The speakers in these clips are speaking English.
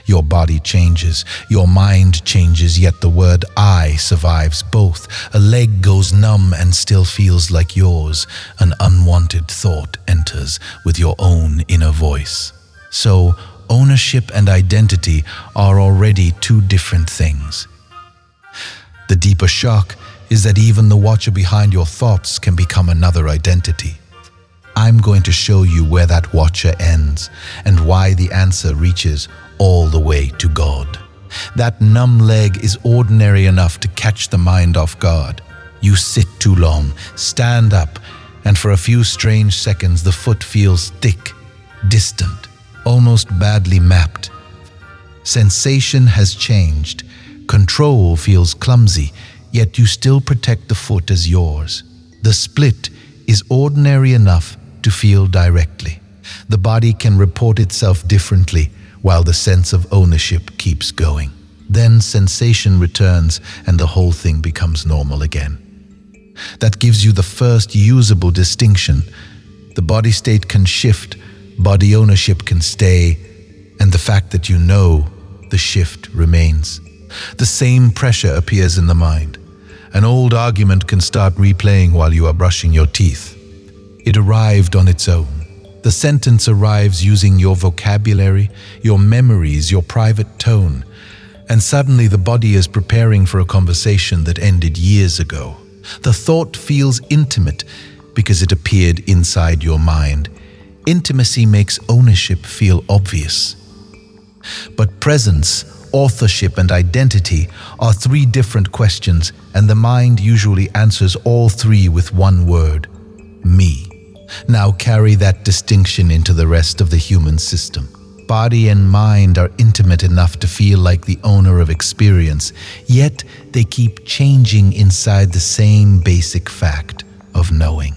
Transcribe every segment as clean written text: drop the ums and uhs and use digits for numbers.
Your body changes, your mind changes, yet the word I survives both. A leg goes numb and still feels like yours. An unwanted thought enters with your own inner voice. So, ownership and identity are already two different things. The deeper shock is that even the watcher behind your thoughts can become another identity. I'm going to show you where that watcher ends and why the answer reaches all the way to God. That numb leg is ordinary enough to catch the mind off guard. You sit too long, stand up, and for a few strange seconds the foot feels thick, distant, almost badly mapped. Sensation has changed. Control feels clumsy, yet you still protect the foot as yours. The split is ordinary enough to feel directly. The body can report itself differently while the sense of ownership keeps going. Then sensation returns and the whole thing becomes normal again. That gives you the first usable distinction. The body state can shift, body ownership can stay, and the fact that you know the shift remains. The same pressure appears in the mind. An old argument can start replaying while you are brushing your teeth. It arrived on its own. The sentence arrives using your vocabulary, your memories, your private tone, and suddenly the body is preparing for a conversation that ended years ago. The thought feels intimate because it appeared inside your mind. Intimacy makes ownership feel obvious. But presence, authorship, and identity are three different questions, and the mind usually answers all three with one word: me. Now carry that distinction into the rest of the human system. Body and mind are intimate enough to feel like the owner of experience, yet they keep changing inside the same basic fact of knowing.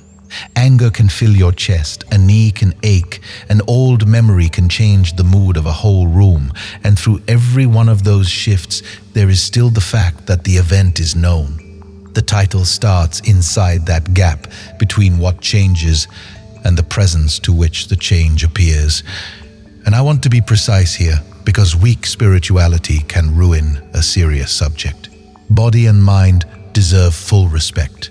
Anger can fill your chest, a knee can ache, an old memory can change the mood of a whole room, and through every one of those shifts, there is still the fact that the event is known. The title starts inside that gap between what changes and the presence to which the change appears. And I want to be precise here, because weak spirituality can ruin a serious subject. Body and mind deserve full respect.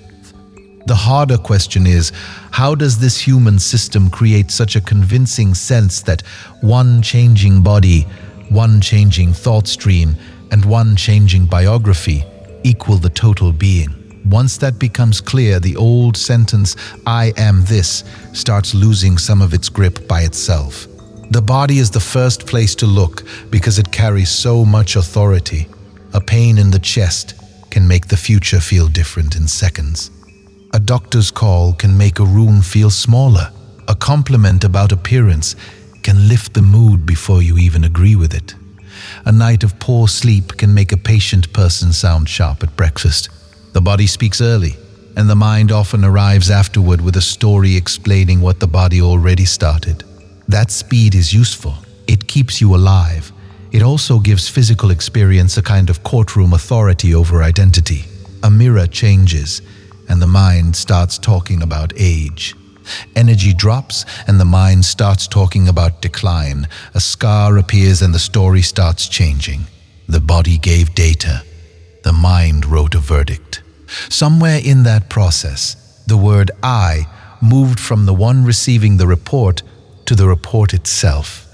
The harder question is, how does this human system create such a convincing sense that one changing body, one changing thought stream, and one changing biography equal the total being? Once that becomes clear, the old sentence, "I am this," starts losing some of its grip by itself. The body is the first place to look because it carries so much authority. A pain in the chest can make the future feel different in seconds. A doctor's call can make a room feel smaller. A compliment about appearance can lift the mood before you even agree with it. A night of poor sleep can make a patient person sound sharp at breakfast. The body speaks early, and the mind often arrives afterward with a story explaining what the body already started. That speed is useful. It keeps you alive. It also gives physical experience a kind of courtroom authority over identity. A mirror changes, and the mind starts talking about age. Energy drops, and the mind starts talking about decline. A scar appears, and the story starts changing. The body gave data. The mind wrote a verdict. Somewhere in that process, the word I moved from the one receiving the report to the report itself.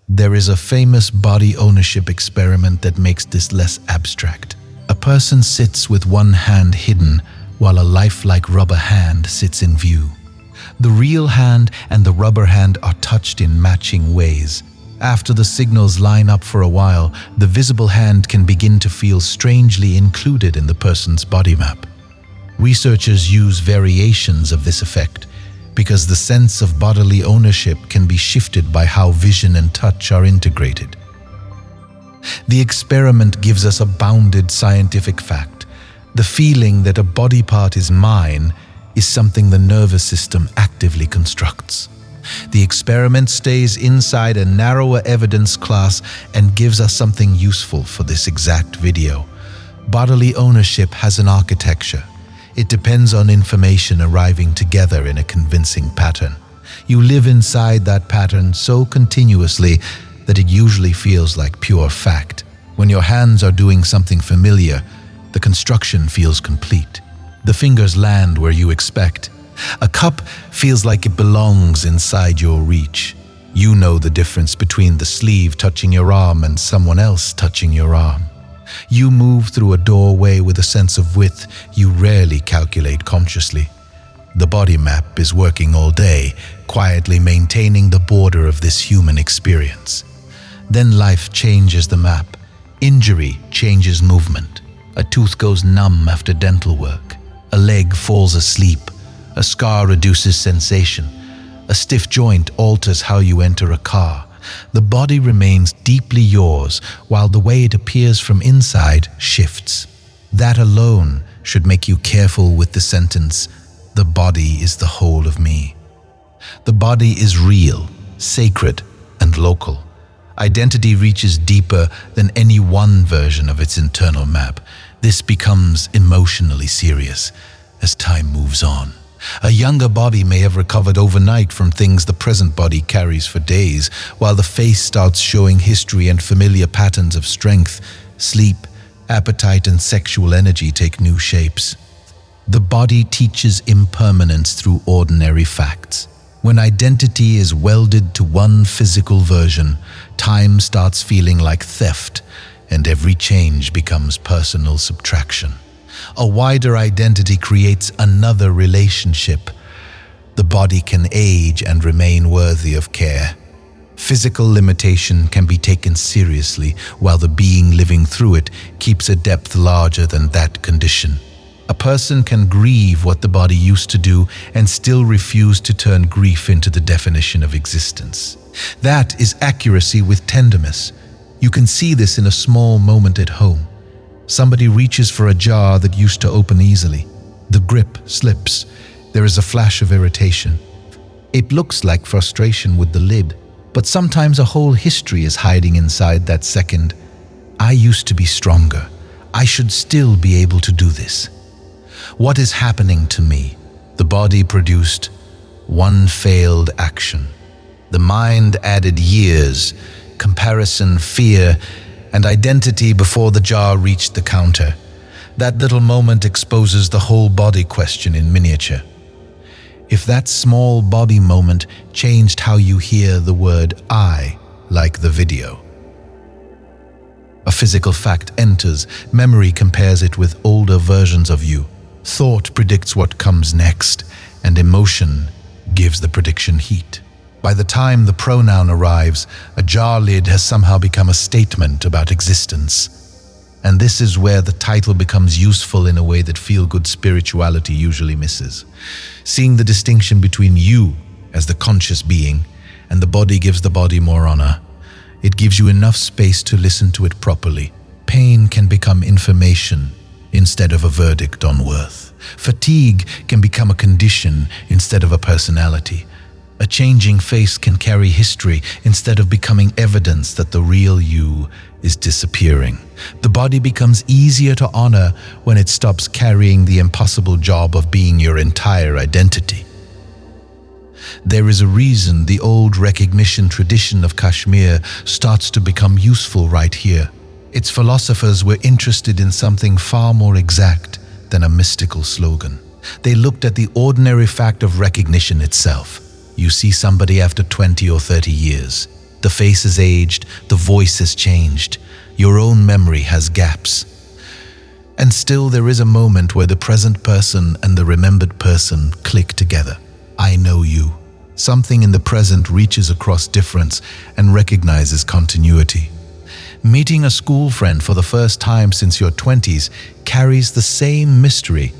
There is a famous body ownership experiment that makes this less abstract. A person sits with one hand hidden while a lifelike rubber hand sits in view. The real hand and the rubber hand are touched in matching ways. After the signals line up for a while, the visible hand can begin to feel strangely included in the person's body map. Researchers use variations of this effect because the sense of bodily ownership can be shifted by how vision and touch are integrated. The experiment gives us a bounded scientific fact. The feeling that a body part is mine is something the nervous system actively constructs. The experiment stays inside a narrower evidence class and gives us something useful for this exact video. Bodily ownership has an architecture. It depends on information arriving together in a convincing pattern. You live inside that pattern so continuously that it usually feels like pure fact. When your hands are doing something familiar, the construction feels complete. The fingers land where you expect. A cup feels like it belongs inside your reach. You know the difference between the sleeve touching your arm and someone else touching your arm. You move through a doorway with a sense of width you rarely calculate consciously. The body map is working all day, quietly maintaining the border of this human experience. Then life changes the map. Injury changes movement. A tooth goes numb after dental work. A leg falls asleep. A scar reduces sensation. A stiff joint alters how you enter a car. The body remains deeply yours, while the way it appears from inside shifts. That alone should make you careful with the sentence, "The body is the whole of me." The body is real, sacred, and local. Identity reaches deeper than any one version of its internal map. This becomes emotionally serious as time moves on. A younger body may have recovered overnight from things the present body carries for days, while the face starts showing history and familiar patterns of strength. Sleep, appetite, and sexual energy take new shapes. The body teaches impermanence through ordinary facts. When identity is welded to one physical version, time starts feeling like theft, and every change becomes personal subtraction. A wider identity creates another relationship. The body can age and remain worthy of care. Physical limitation can be taken seriously, while the being living through it keeps a depth larger than that condition. A person can grieve what the body used to do and still refuse to turn grief into the definition of existence. That is accuracy with tenderness. You can see this in a small moment at home. Somebody reaches for a jar that used to open easily. The grip slips. There is a flash of irritation. It looks like frustration with the lid, but sometimes a whole history is hiding inside that second. I used to be stronger. I should still be able to do this. What is happening to me? The body produced one failed action. The mind added years, comparison, fear, and identity before the jar reached the counter. That little moment exposes the whole body question in miniature. If that small body moment changed how you hear the word I, like the video. A physical fact enters, memory compares it with older versions of you. Thought predicts what comes next, and emotion gives the prediction heat. By the time the pronoun arrives, a jar lid has somehow become a statement about existence. And this is where the title becomes useful in a way that feel-good spirituality usually misses. Seeing the distinction between you as the conscious being and the body gives the body more honor. It gives you enough space to listen to it properly. Pain can become information instead of a verdict on worth. Fatigue can become a condition instead of a personality. A changing face can carry history instead of becoming evidence that the real you is disappearing. The body becomes easier to honor when it stops carrying the impossible job of being your entire identity. There is a reason the old recognition tradition of Kashmir starts to become useful right here. Its philosophers were interested in something far more exact than a mystical slogan. They looked at the ordinary fact of recognition itself. You see somebody after 20 or 30 years. The face has aged, the voice has changed, your own memory has gaps. And still there is a moment where the present person and the remembered person click together. I know you. Something in the present reaches across difference and recognizes continuity. Meeting a school friend for the first time since your 20s carries the same mystery.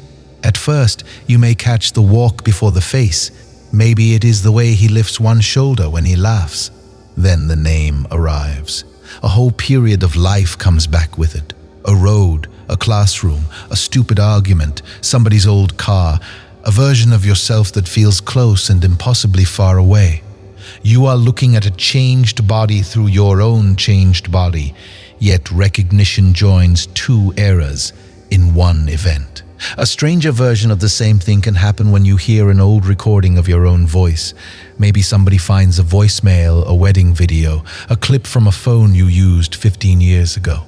At first, you may catch the walk before the face. Maybe it is the way he lifts one shoulder when he laughs. Then the name arrives. A whole period of life comes back with it. A road, a classroom, a stupid argument, somebody's old car, a version of yourself that feels close and impossibly far away. You are looking at a changed body through your own changed body, yet recognition joins two eras in one event. A stranger version of the same thing can happen when you hear an old recording of your own voice. Maybe somebody finds a voicemail, a wedding video, a clip from a phone you used 15 years ago.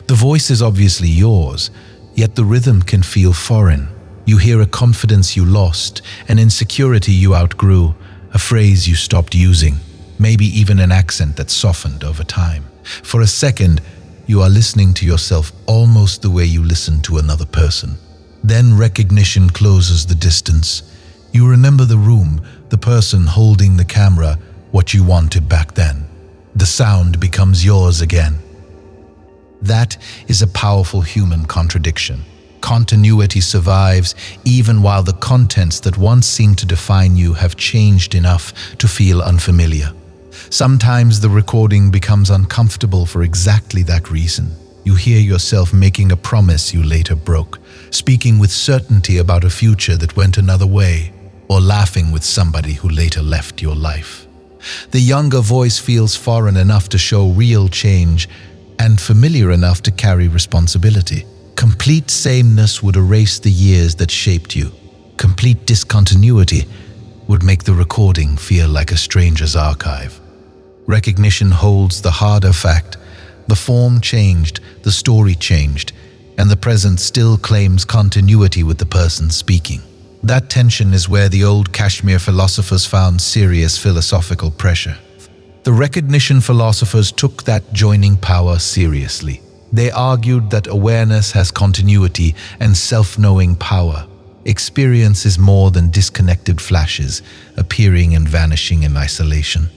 The voice is obviously yours, yet the rhythm can feel foreign. You hear a confidence you lost, an insecurity you outgrew, a phrase you stopped using, maybe even an accent that softened over time. For a second, you are listening to yourself almost the way you listen to another person. Then recognition closes the distance. You remember the room, the person holding the camera, what you wanted back then. The sound becomes yours again. That is a powerful human contradiction. Continuity survives even while the contents that once seemed to define you have changed enough to feel unfamiliar. Sometimes the recording becomes uncomfortable for exactly that reason. You hear yourself making a promise you later broke, speaking with certainty about a future that went another way, or laughing with somebody who later left your life. The younger voice feels foreign enough to show real change and familiar enough to carry responsibility. Complete sameness would erase the years that shaped you. Complete discontinuity would make the recording feel like a stranger's archive. Recognition holds the harder fact. The form changed, the story changed, and the present still claims continuity with the person speaking. That tension is where the old Kashmir philosophers found serious philosophical pressure. The recognition philosophers took that joining power seriously. They argued that awareness has continuity and self-knowing power. Experience is more than disconnected flashes, appearing and vanishing in isolation.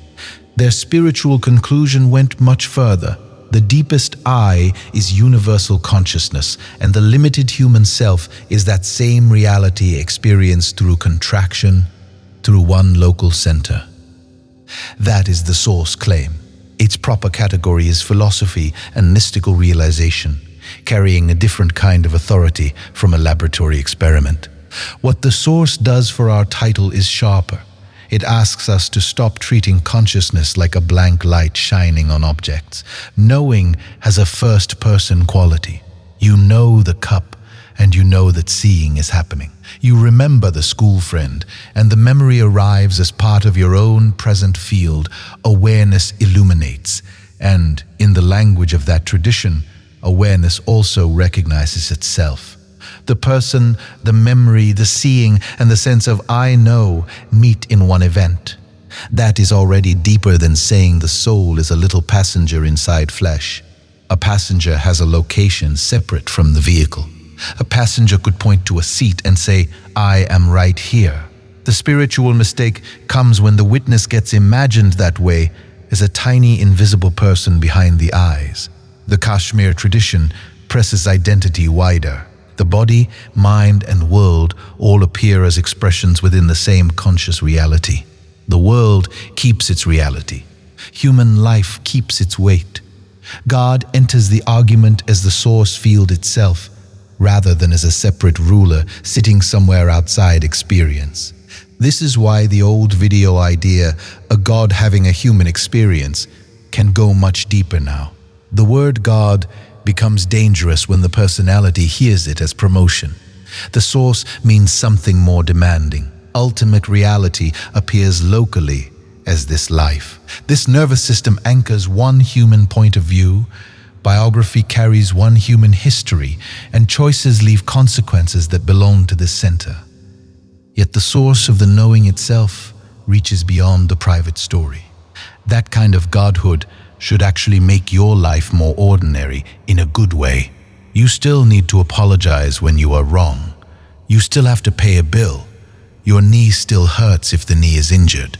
Their spiritual conclusion went much further. The deepest I is universal consciousness, and the limited human self is that same reality experienced through contraction, through one local center. That is the source claim. Its proper category is philosophy and mystical realization, carrying a different kind of authority from a laboratory experiment. What the source does for our title is sharper. It asks us to stop treating consciousness like a blank light shining on objects. Knowing has a first-person quality. You know the cup, and you know that seeing is happening. You remember the school friend, and the memory arrives as part of your own present field. Awareness illuminates, and in the language of that tradition, awareness also recognizes itself. The person, the memory, the seeing, and the sense of I know meet in one event. That is already deeper than saying the soul is a little passenger inside flesh. A passenger has a location separate from the vehicle. A passenger could point to a seat and say, I am right here. The spiritual mistake comes when the witness gets imagined that way as a tiny invisible person behind the eyes. The Kashmir tradition presses identity wider. The body, mind, and world all appear as expressions within the same conscious reality. The world keeps its reality. Human life keeps its weight. God enters the argument as the source field itself, rather than as a separate ruler sitting somewhere outside experience. This is why the old video idea, a God having a human experience, can go much deeper now. The word God becomes dangerous when the personality hears it as promotion. The source means something more demanding. Ultimate reality appears locally as this life. This nervous system anchors one human point of view. Biography carries one human history, and choices leave consequences that belong to this center. Yet the source of the knowing itself reaches beyond the private story. That kind of godhood should actually make your life more ordinary in a good way. You still need to apologize when you are wrong. You still have to pay a bill. Your knee still hurts if the knee is injured.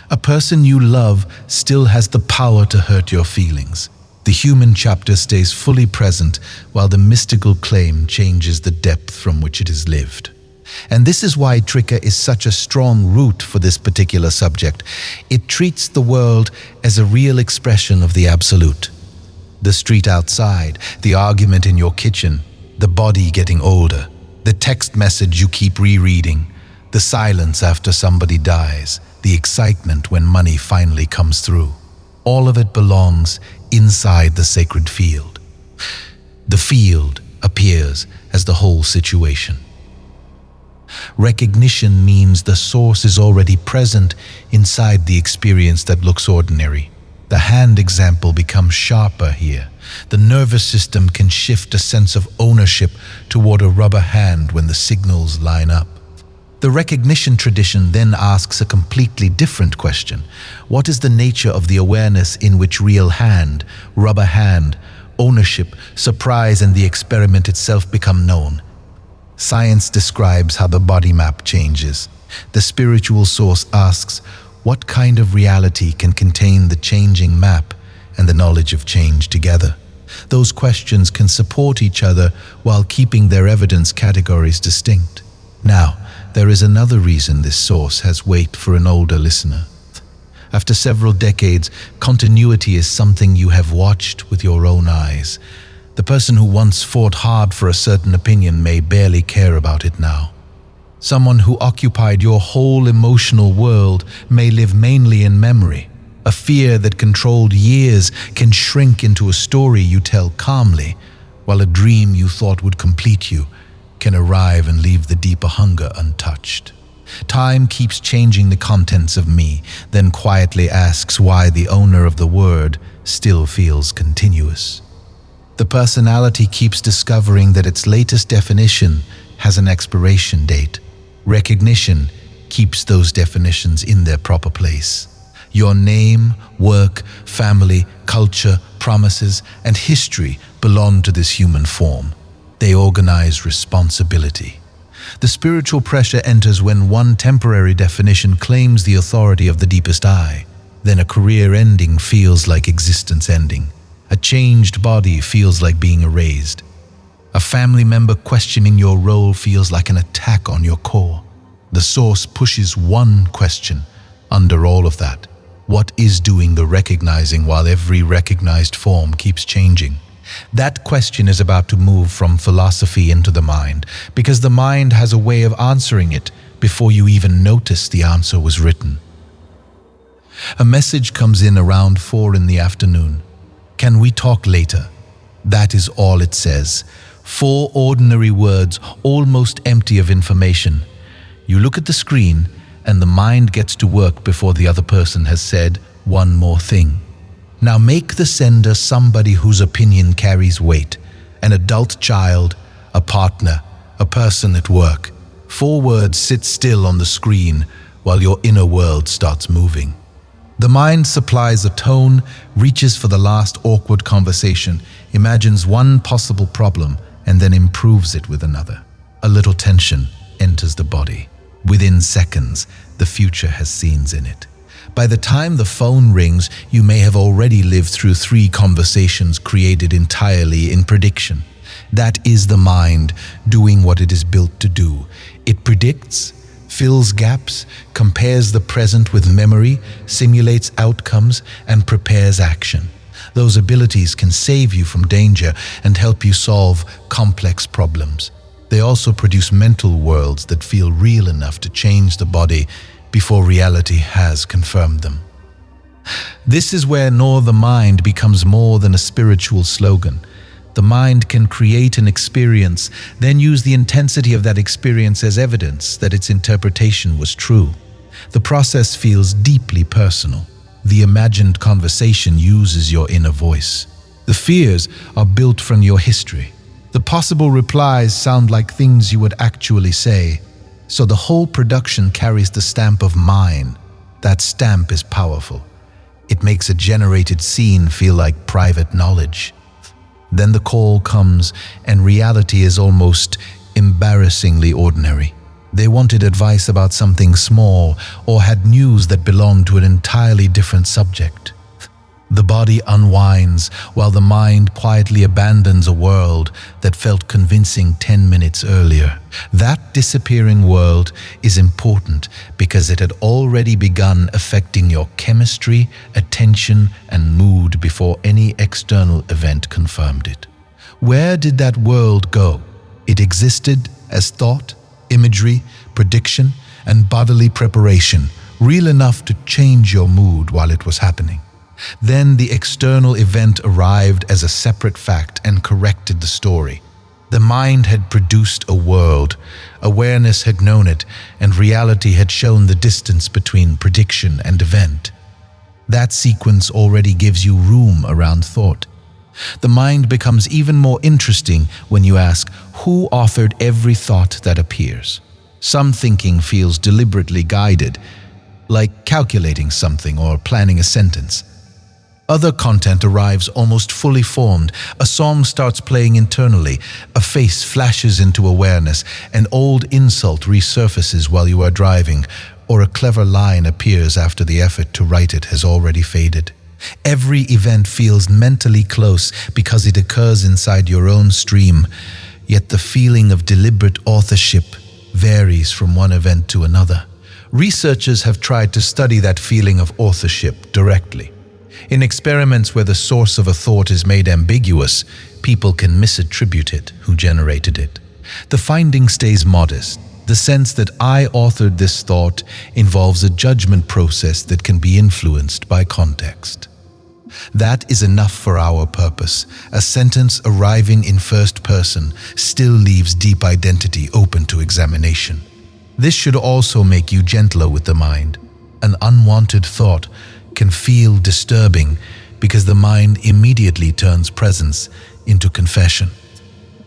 A person you love still has the power to hurt your feelings. The human chapter stays fully present while the mystical claim changes the depth from which it is lived. And this is why Trika is such a strong root for this particular subject. It treats the world as a real expression of the absolute. The street outside, the argument in your kitchen, the body getting older, the text message you keep rereading, the silence after somebody dies, the excitement when money finally comes through. All of it belongs inside the sacred field. The field, appears as the whole situation. Recognition means the source is already present inside the experience that looks ordinary. The hand example becomes sharper here. The nervous system can shift a sense of ownership toward a rubber hand when the signals line up. The recognition tradition then asks a completely different question. What is the nature of the awareness in which real hand, rubber hand, ownership, surprise, and the experiment itself become known? Science describes how the body map changes. The spiritual source asks, what kind of reality can contain the changing map and the knowledge of change together? Those questions can support each other while keeping their evidence categories distinct. Now, there is another reason this source has weight for an older listener. After several decades, continuity is something you have watched with your own eyes. The person who once fought hard for a certain opinion may barely care about it now. Someone who occupied your whole emotional world may live mainly in memory. A fear that controlled years can shrink into a story you tell calmly, while a dream you thought would complete you can arrive and leave the deeper hunger untouched. Time keeps changing the contents of me, then quietly asks why the owner of the word still feels continuous. The personality keeps discovering that its latest definition has an expiration date. Recognition keeps those definitions in their proper place. Your name, work, family, culture, promises, and history belong to this human form. They organize responsibility. The spiritual pressure enters when one temporary definition claims the authority of the deepest I. Then a career ending feels like existence ending. A changed body feels like being erased. A family member questioning your role feels like an attack on your core. The source pushes one question under all of that. What is doing the recognizing while every recognized form keeps changing? That question is about to move from philosophy into the mind, because the mind has a way of answering it before you even notice the answer was written. A message comes in around 4 p.m. Can we talk later? That is all it says. 4 ordinary words, almost empty of information. You look at the screen, and the mind gets to work before the other person has said one more thing. Now make the sender somebody whose opinion carries weight. An adult child, a partner, a person at work. 4 words sit still on the screen while your inner world starts moving. The mind supplies a tone, reaches for the last awkward conversation, imagines one possible problem, and then improves it with another. A little tension enters the body. Within seconds, the future has scenes in it. By the time the phone rings, you may have already lived through 3 conversations created entirely in prediction. That is the mind doing what it is built to do. It predicts, fills gaps, compares the present with memory, simulates outcomes, and prepares action. Those abilities can save you from danger and help you solve complex problems. They also produce mental worlds that feel real enough to change the body before reality has confirmed them. This is where "Nor the mind" becomes more than a spiritual slogan. The mind can create an experience, then use the intensity of that experience as evidence that its interpretation was true. The process feels deeply personal. The imagined conversation uses your inner voice. The fears are built from your history. The possible replies sound like things you would actually say. So the whole production carries the stamp of mine. That stamp is powerful. It makes a generated scene feel like private knowledge. Then the call comes, and reality is almost embarrassingly ordinary. They wanted advice about something small or had news that belonged to an entirely different subject. The body unwinds while the mind quietly abandons a world that felt convincing 10 minutes earlier. That disappearing world is important because it had already begun affecting your chemistry, attention, and mood before any external event confirmed it. Where did that world go? It existed as thought, imagery, prediction, and bodily preparation, real enough to change your mood while it was happening. Then the external event arrived as a separate fact and corrected the story. The mind had produced a world, awareness had known it, and reality had shown the distance between prediction and event. That sequence already gives you room around thought. The mind becomes even more interesting when you ask, who authored every thought that appears? Some thinking feels deliberately guided, like calculating something or planning a sentence. Other content arrives almost fully formed. A song starts playing internally, a face flashes into awareness, an old insult resurfaces while you are driving, or a clever line appears after the effort to write it has already faded. Every event feels mentally close because it occurs inside your own stream, yet the feeling of deliberate authorship varies from one event to another. Researchers have tried to study that feeling of authorship directly. In experiments where the source of a thought is made ambiguous, people can misattribute it who generated it. The finding stays modest. The sense that I authored this thought involves a judgment process that can be influenced by context. That is enough for our purpose. A sentence arriving in first person still leaves deep identity open to examination. This should also make you gentler with the mind. An unwanted thought can feel disturbing because the mind immediately turns presence into confession.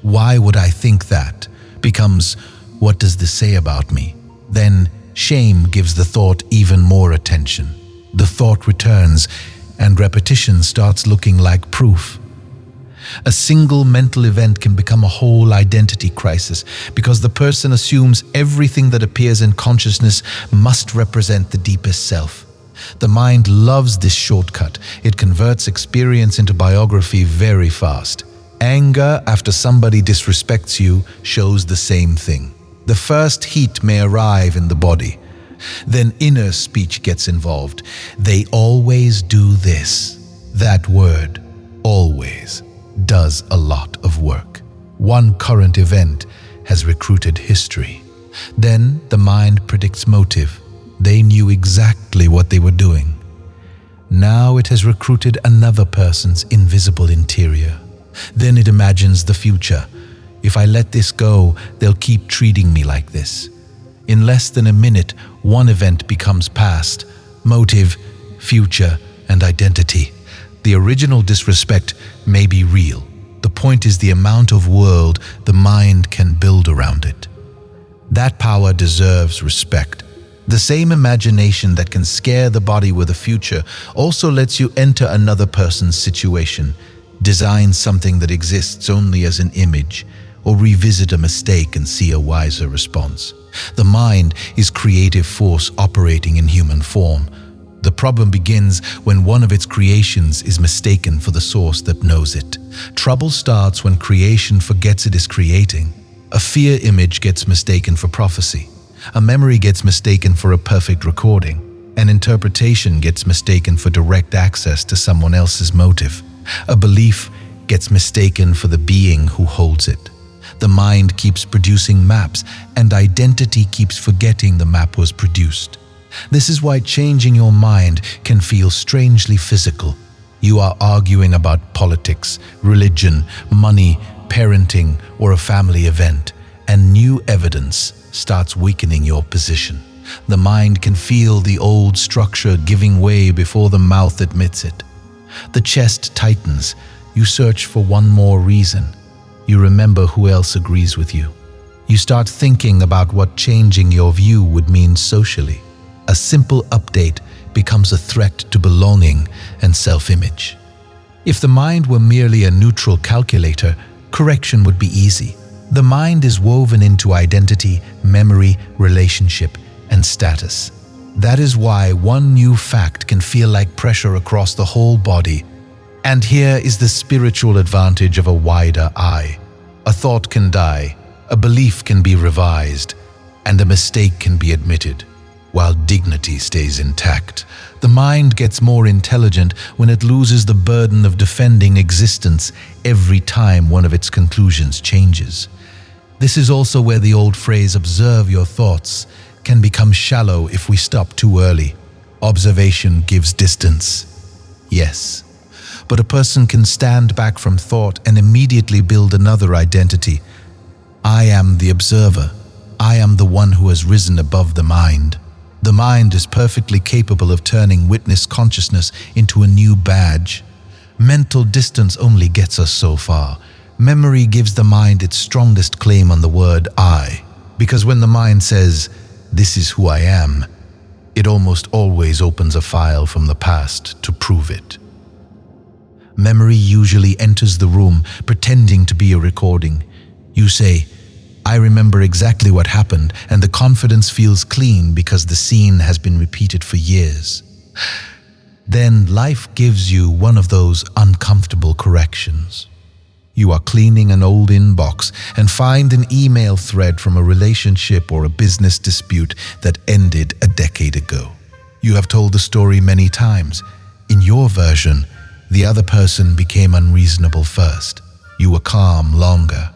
Why would I think that? Becomes, what does this say about me? Then shame gives the thought even more attention. The thought returns and repetition starts looking like proof. A single mental event can become a whole identity crisis because the person assumes everything that appears in consciousness must represent the deepest self. The mind loves this shortcut. It converts experience into biography very fast. Anger after somebody disrespects you shows the same thing. The first heat may arrive in the body. Then inner speech gets involved. They always do this. That word, always, does a lot of work. One current event has recruited history. Then the mind predicts motive. They knew exactly what they were doing. Now it has recruited another person's invisible interior. Then it imagines the future. If I let this go, they'll keep treating me like this. In less than a minute, one event becomes past, motive, future, and identity. The original disrespect may be real. The point is the amount of world the mind can build around it. That power deserves respect. The same imagination that can scare the body with a future also lets you enter another person's situation, design something that exists only as an image, or revisit a mistake and see a wiser response. The mind is creative force operating in human form. The problem begins when one of its creations is mistaken for the source that knows it. Trouble starts when creation forgets it is creating. A fear image gets mistaken for prophecy. A memory gets mistaken for a perfect recording. An interpretation gets mistaken for direct access to someone else's motive. A belief gets mistaken for the being who holds it. The mind keeps producing maps, and identity keeps forgetting the map was produced. This is why changing your mind can feel strangely physical. You are arguing about politics, religion, money, parenting, or a family event, and new evidence starts weakening your position. The mind can feel the old structure giving way before the mouth admits it. The chest tightens. You search for one more reason. You remember who else agrees with you. You start thinking about what changing your view would mean socially. A simple update becomes a threat to belonging and self-image. If the mind were merely a neutral calculator, correction would be easy. The mind is woven into identity, memory, relationship, and status. That is why one new fact can feel like pressure across the whole body. And here is the spiritual advantage of a wider eye. A thought can die, a belief can be revised, and a mistake can be admitted, while dignity stays intact. The mind gets more intelligent when it loses the burden of defending existence every time one of its conclusions changes. This is also where the old phrase, "observe your thoughts," can become shallow if we stop too early. Observation gives distance. Yes, but a person can stand back from thought and immediately build another identity, I am the observer. I am the one who has risen above the mind. The mind is perfectly capable of turning witness consciousness into a new badge. Mental distance only gets us so far. Memory gives the mind its strongest claim on the word I, because when the mind says, "This is who I am," it almost always opens a file from the past to prove it. Memory usually enters the room pretending to be a recording. You say, "I remember exactly what happened," and the confidence feels clean because the scene has been repeated for years. Then life gives you one of those uncomfortable corrections. You are cleaning an old inbox and find an email thread from a relationship or a business dispute that ended a decade ago. You have told the story many times. In your version, the other person became unreasonable first. You were calm longer.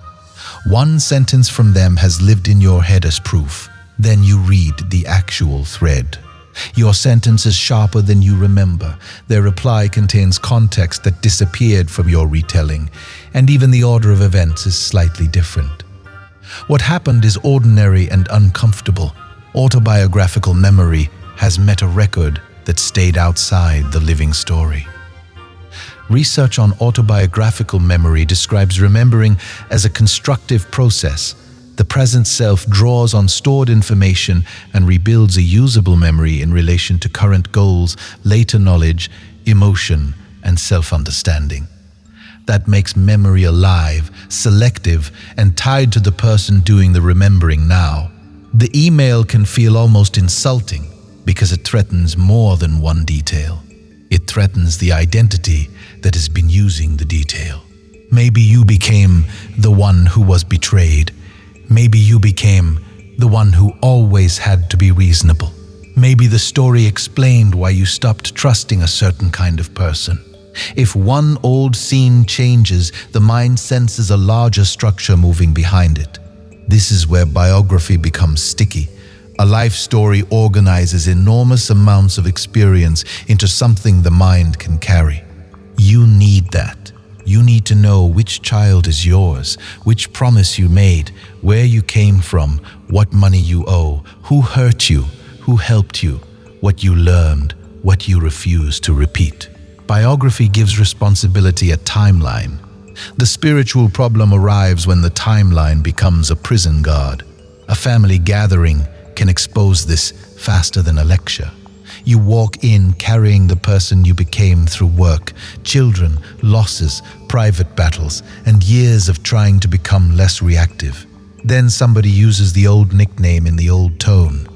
One sentence from them has lived in your head as proof. Then you read the actual thread. Your sentence is sharper than you remember. Their reply contains context that disappeared from your retelling, and even the order of events is slightly different. What happened is ordinary and uncomfortable. Autobiographical memory has met a record that stayed outside the living story. Research on autobiographical memory describes remembering as a constructive process. The present self draws on stored information and rebuilds a usable memory in relation to current goals, later knowledge, emotion, and self-understanding. That makes memory alive, selective, and tied to the person doing the remembering now. The email can feel almost insulting because it threatens more than one detail. It threatens the identity that has been using the detail. Maybe you became the one who was betrayed. Maybe you became the one who always had to be reasonable. Maybe the story explained why you stopped trusting a certain kind of person. If one old scene changes, the mind senses a larger structure moving behind it. This is where biography becomes sticky. A life story organizes enormous amounts of experience into something the mind can carry. You need that. You need to know which child is yours, which promise you made, where you came from, what money you owe, who hurt you, who helped you, what you learned, what you refuse to repeat. Biography gives responsibility a timeline. The spiritual problem arrives when the timeline becomes a prison guard. A family gathering can expose this faster than a lecture. You walk in carrying the person you became through work, children, losses, private battles, and years of trying to become less reactive. Then somebody uses the old nickname in the old tone.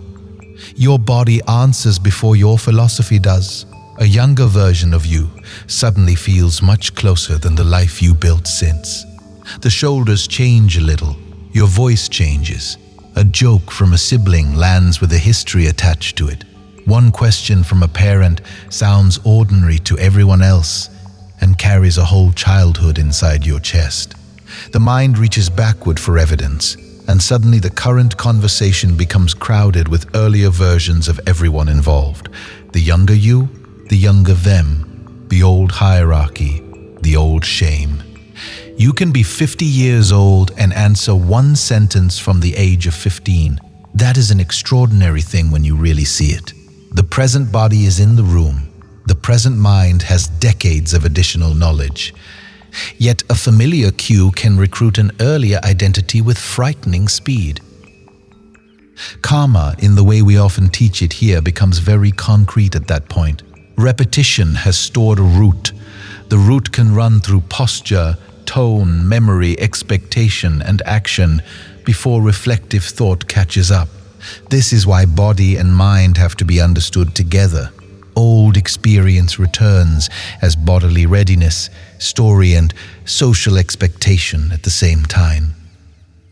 Your body answers before your philosophy does. A younger version of you suddenly feels much closer than the life you built since. The shoulders change a little. Your voice changes. A joke from a sibling lands with a history attached to it. One question from a parent sounds ordinary to everyone else and carries a whole childhood inside your chest. The mind reaches backward for evidence, and suddenly the current conversation becomes crowded with earlier versions of everyone involved. The younger you, the younger them, the old hierarchy, the old shame. You can be 50 years old and answer one sentence from the age of 15. That is an extraordinary thing when you really see it. The present body is in the room. The present mind has decades of additional knowledge. Yet a familiar cue can recruit an earlier identity with frightening speed. Karma, in the way we often teach it here, becomes very concrete at that point. Repetition has stored a root. The root can run through posture, tone, memory, expectation, and action before reflective thought catches up. This is why body and mind have to be understood together. Old experience returns as bodily readiness, story, and social expectation at the same time.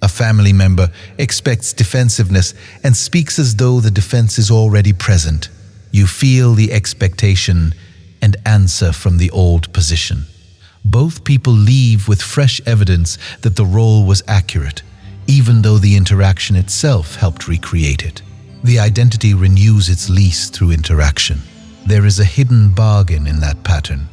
A family member expects defensiveness and speaks as though the defense is already present. You feel the expectation and answer from the old position. Both people leave with fresh evidence that the role was accurate, even though the interaction itself helped recreate it. The identity renews its lease through interaction. There is a hidden bargain in that pattern.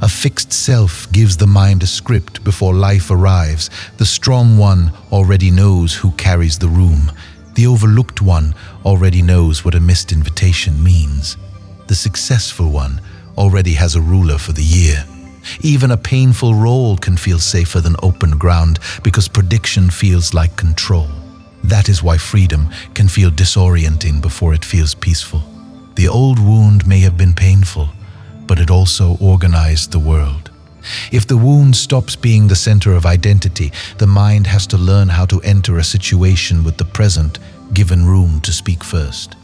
A fixed self gives the mind a script before life arrives. The strong one already knows who carries the room. The overlooked one already knows what a missed invitation means. The successful one already has a ruler for the year. Even a painful role can feel safer than open ground because prediction feels like control. That is why freedom can feel disorienting before it feels peaceful. The old wound may have been painful, but it also organized the world. If the wound stops being the center of identity, the mind has to learn how to enter a situation with the present, given room to speak first.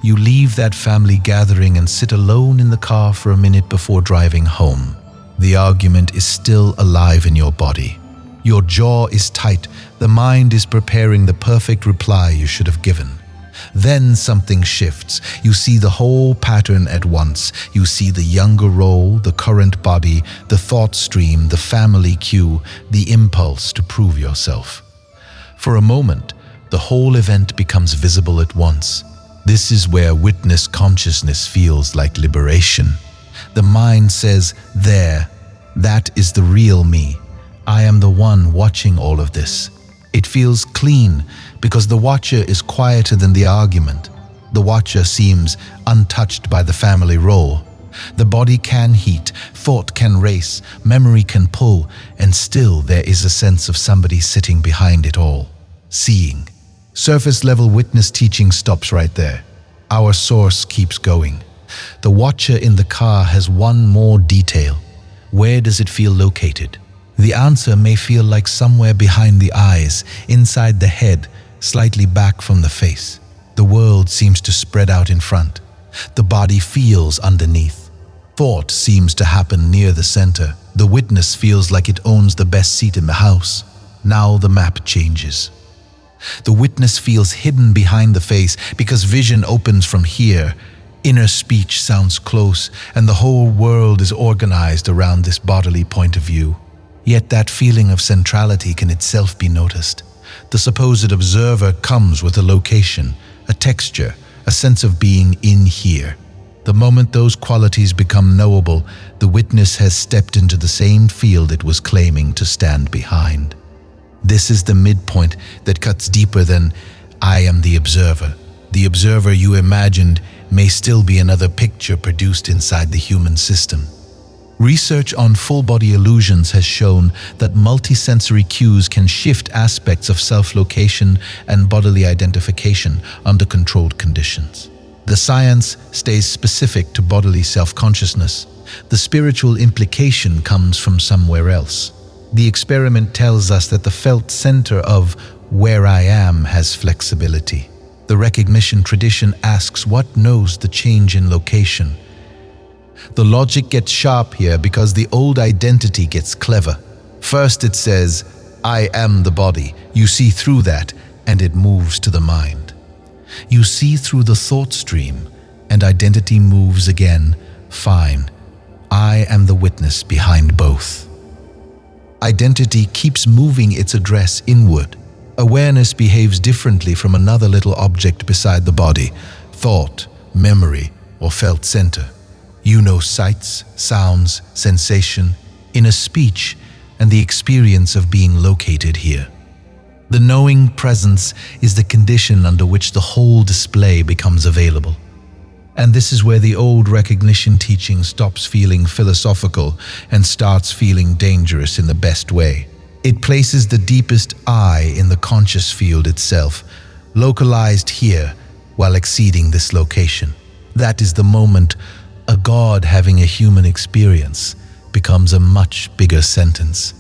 You leave that family gathering and sit alone in the car for a minute before driving home. The argument is still alive in your body. Your jaw is tight. The mind is preparing the perfect reply you should have given. Then something shifts. You see the whole pattern at once. You see the younger role, the current body, the thought stream, the family cue, the impulse to prove yourself. For a moment, the whole event becomes visible at once. This is where witness consciousness feels like liberation. The mind says, there, that is the real me. I am the one watching all of this. It feels clean because the watcher is quieter than the argument. The watcher seems untouched by the family role. The body can heat, thought can race, memory can pull, and still there is a sense of somebody sitting behind it all, seeing. Surface-level witness teaching stops right there. Our source keeps going. The watcher in the car has one more detail. Where does it feel located? The answer may feel like somewhere behind the eyes, inside the head, slightly back from the face. The world seems to spread out in front. The body feels underneath. Thought seems to happen near the center. The witness feels like it owns the best seat in the house. Now the map changes. The witness feels hidden behind the face because vision opens from here. Inner speech sounds close, and the whole world is organized around this bodily point of view. Yet that feeling of centrality can itself be noticed. The supposed observer comes with a location, a texture, a sense of being in here. The moment those qualities become knowable, the witness has stepped into the same field it was claiming to stand behind. This is the midpoint that cuts deeper than I am the observer. The observer you imagined may still be another picture produced inside the human system. Research on full-body illusions has shown that multisensory cues can shift aspects of self-location and bodily identification under controlled conditions. The science stays specific to bodily self-consciousness. The spiritual implication comes from somewhere else. The experiment tells us that the felt center of where I am has flexibility. The recognition tradition asks what knows the change in location. The logic gets sharp here because the old identity gets clever. First it says, I am the body. You see through that, and it moves to the mind. You see through the thought stream, and identity moves again. Fine. I am the witness behind both. Identity keeps moving its address inward. Awareness behaves differently from another little object beside the body, thought, memory, or felt center. You know sights, sounds, sensation, inner speech, and the experience of being located here. The knowing presence is the condition under which the whole display becomes available. And this is where the old recognition teaching stops feeling philosophical and starts feeling dangerous in the best way. It places the deepest I in the conscious field itself, localized here while exceeding this location. That is the moment a God having a human experience becomes a much bigger sentence.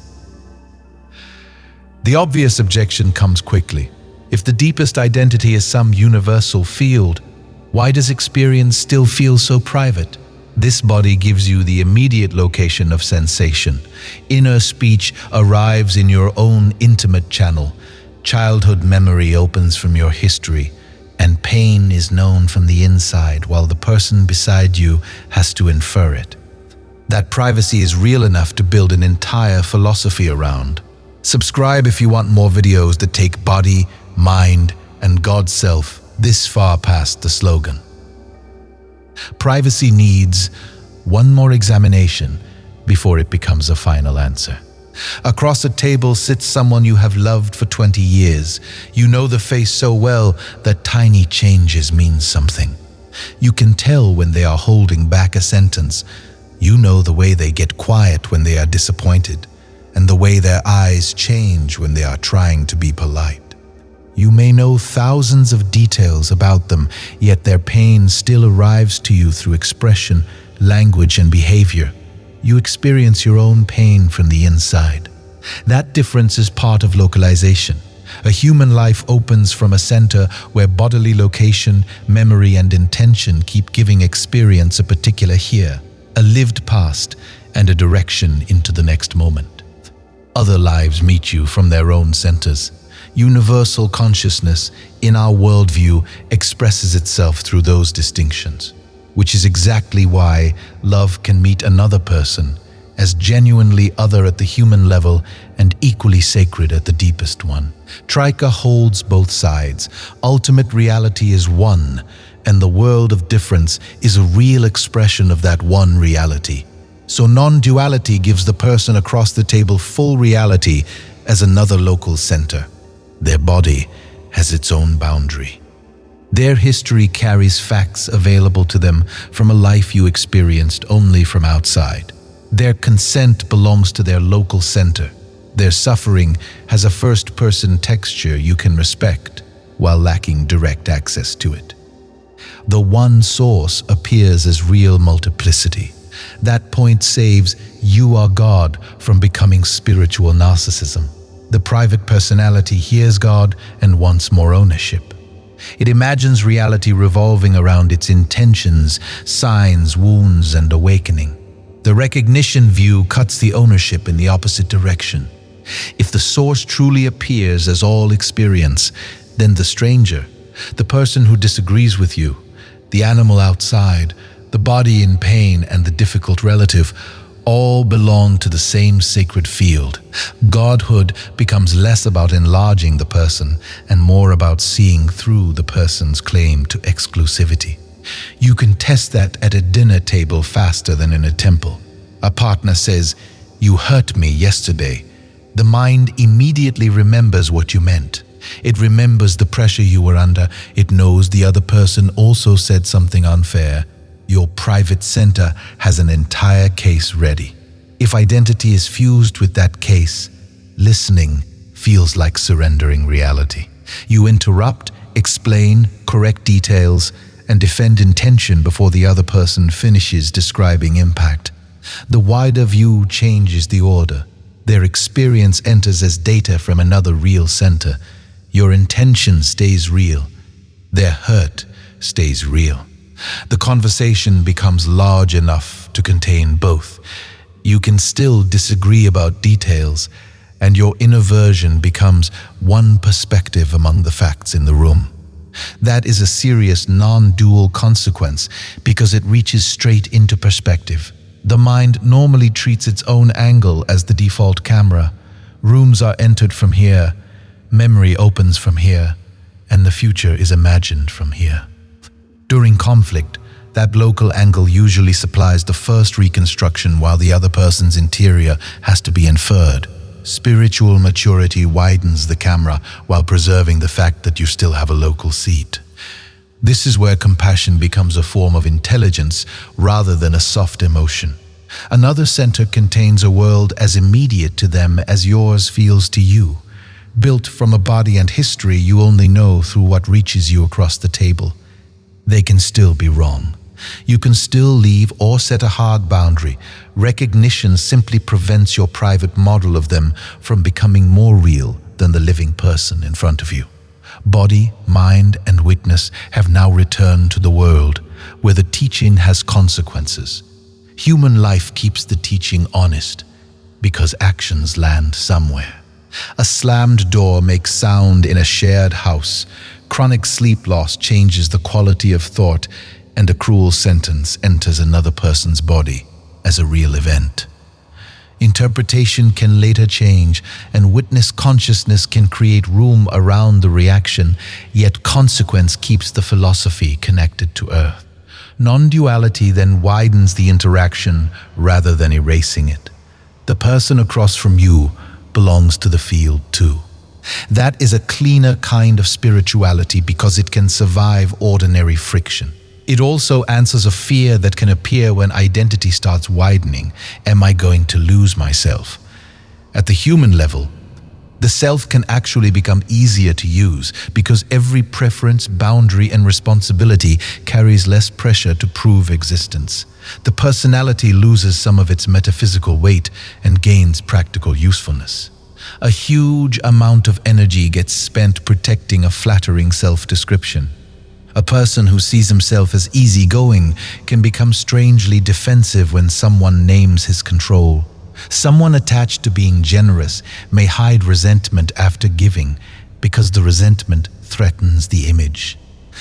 The obvious objection comes quickly. If the deepest identity is some universal field, why does experience still feel so private? This body gives you the immediate location of sensation. Inner speech arrives in your own intimate channel. Childhood memory opens from your history, and pain is known from the inside while the person beside you has to infer it. That privacy is real enough to build an entire philosophy around. Subscribe if you want more videos that take body, mind, and God's self this far past the slogan. Privacy needs one more examination before it becomes a final answer. Across a table sits someone you have loved for 20 years. You know the face so well that tiny changes mean something. You can tell when they are holding back a sentence. You know the way they get quiet when they are disappointed, and the way their eyes change when they are trying to be polite. You may know thousands of details about them, yet their pain still arrives to you through expression, language, and behavior. You experience your own pain from the inside. That difference is part of localization. A human life opens from a center where bodily location, memory, and intention keep giving experience a particular here, a lived past, and a direction into the next moment. Other lives meet you from their own centers. Universal consciousness in our worldview expresses itself through those distinctions, which is exactly why love can meet another person as genuinely other at the human level and equally sacred at the deepest one. Trika holds both sides. Ultimate reality is one, and the world of difference is a real expression of that one reality. So non-duality gives the person across the table full reality as another local center. Their body has its own boundary. Their history carries facts available to them from a life you experienced only from outside. Their consent belongs to their local center. Their suffering has a first-person texture you can respect while lacking direct access to it. The one source appears as real multiplicity. That point saves "you are God" from becoming spiritual narcissism. The private personality hears God and wants more ownership. It imagines reality revolving around its intentions, signs, wounds, and awakening. The recognition view cuts the ownership in the opposite direction. If the source truly appears as all experience, then the stranger, the person who disagrees with you, the animal outside, the body in pain, and the difficult relative all belong to the same sacred field. Godhood becomes less about enlarging the person and more about seeing through the person's claim to exclusivity. You can test that at a dinner table faster than in a temple. A partner says, "You hurt me yesterday." The mind immediately remembers what you meant. It remembers the pressure you were under. It knows the other person also said something unfair. Your private center has an entire case ready. If identity is fused with that case, listening feels like surrendering reality. You interrupt, explain, correct details, and defend intention before the other person finishes describing impact. The wider view changes the order. Their experience enters as data from another real center. Your intention stays real. Their hurt stays real. The conversation becomes large enough to contain both. You can still disagree about details, and your inner version becomes one perspective among the facts in the room. That is a serious non-dual consequence because it reaches straight into perspective. The mind normally treats its own angle as the default camera. Rooms are entered from here, memory opens from here, and the future is imagined from here. During conflict, that local angle usually supplies the first reconstruction while the other person's interior has to be inferred. Spiritual maturity widens the camera while preserving the fact that you still have a local seat. This is where compassion becomes a form of intelligence rather than a soft emotion. Another center contains a world as immediate to them as yours feels to you. Built from a body and history you only know through what reaches you across the table. They can still be wrong. You can still leave or set a hard boundary. Recognition simply prevents your private model of them from becoming more real than the living person in front of you. Body, mind, and witness have now returned to the world where the teaching has consequences. Human life keeps the teaching honest because actions land somewhere. A slammed door makes sound in a shared house. Chronic sleep loss changes the quality of thought, and a cruel sentence enters another person's body as a real event. Interpretation can later change, and witness consciousness can create room around the reaction, yet consequence keeps the philosophy connected to earth. Non-duality then widens the interaction rather than erasing it. The person across from you belongs to the field too. That is a cleaner kind of spirituality because it can survive ordinary friction. It also answers a fear that can appear when identity starts widening. Am I going to lose myself? At the human level, the self can actually become easier to use because every preference, boundary, and responsibility carries less pressure to prove existence. The personality loses some of its metaphysical weight and gains practical usefulness. A huge amount of energy gets spent protecting a flattering self-description. A person who sees himself as easygoing can become strangely defensive when someone names his control. Someone attached to being generous may hide resentment after giving because the resentment threatens the image.